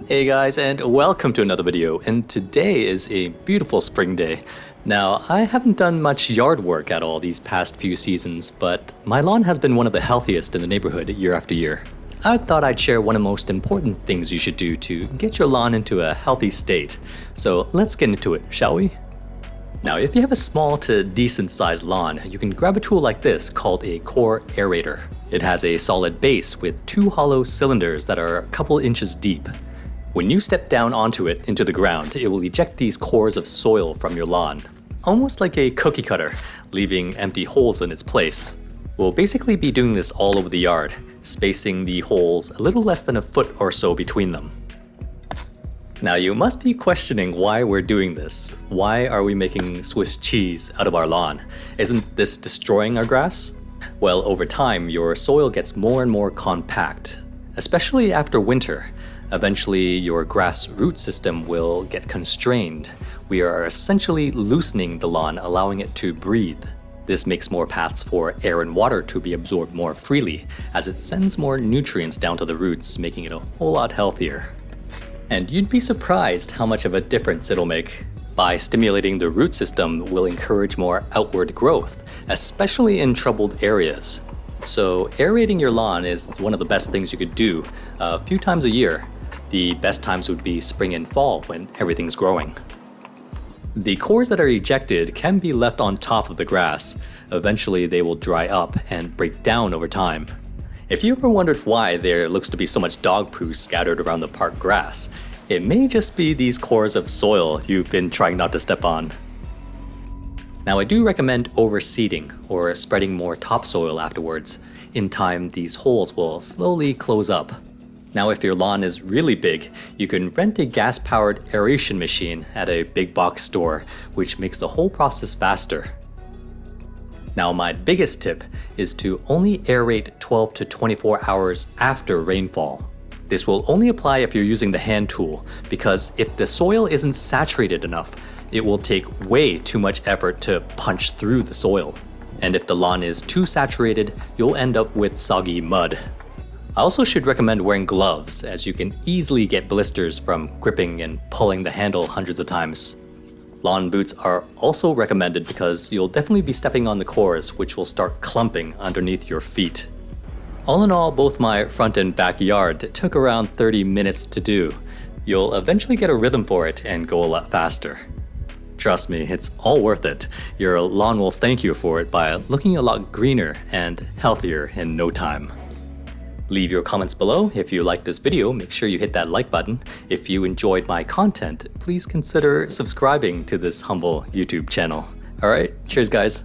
Hey guys, and welcome to another video, and today is a beautiful spring day. Now, I haven't done much yard work at all these past few seasons, but my lawn has been one of the healthiest in the neighborhood year after year. I thought I'd share one of the most important things you should do to get your lawn into a healthy state. So let's get into it, shall we? Now, if you have a small to decent sized lawn, you can grab a tool like this called a core aerator. It has a solid base with two hollow cylinders that are a couple inches deep. When you step down onto it into the ground, it will eject these cores of soil from your lawn, almost like a cookie cutter, leaving empty holes in its place. We'll basically be doing this all over the yard, spacing the holes a little less than a foot or so between them. Now you must be questioning why we're doing this. Why are we making Swiss cheese out of our lawn? Isn't this destroying our grass? Well, over time, your soil gets more and more compact, especially after winter. Eventually, your grass root system will get constrained. We are essentially loosening the lawn, allowing it to breathe. This makes more paths for air and water to be absorbed more freely, as it sends more nutrients down to the roots, making it a whole lot healthier. And you'd be surprised how much of a difference it'll make. By stimulating the root system, we'll encourage more outward growth, especially in troubled areas. So aerating your lawn is one of the best things you could do a few times a year. The best times would be spring and fall when everything's growing. The cores that are ejected can be left on top of the grass. Eventually they will dry up and break down over time. If you ever wondered why there looks to be so much dog poo scattered around the park grass, it may just be these cores of soil you've been trying not to step on. Now I do recommend overseeding or spreading more topsoil afterwards. In time, these holes will slowly close up. Now if your lawn is really big, you can rent a gas-powered aeration machine at a big box store, which makes the whole process faster. Now my biggest tip is to only aerate 12 to 24 hours after rainfall. This will only apply if you're using the hand tool, because if the soil isn't saturated enough, it will take way too much effort to punch through the soil. And if the lawn is too saturated, you'll end up with soggy mud. I also should recommend wearing gloves, as you can easily get blisters from gripping and pulling the handle hundreds of times. Lawn boots are also recommended because you'll definitely be stepping on the cores, which will start clumping underneath your feet. All in all, both my front and backyard took around 30 minutes to do. You'll eventually get a rhythm for it and go a lot faster. Trust me, it's all worth it. Your lawn will thank you for it by looking a lot greener and healthier in no time. Leave your comments below. If you liked this video, make sure you hit that like button. If you enjoyed my content, please consider subscribing to this humble YouTube channel. Alright, cheers guys.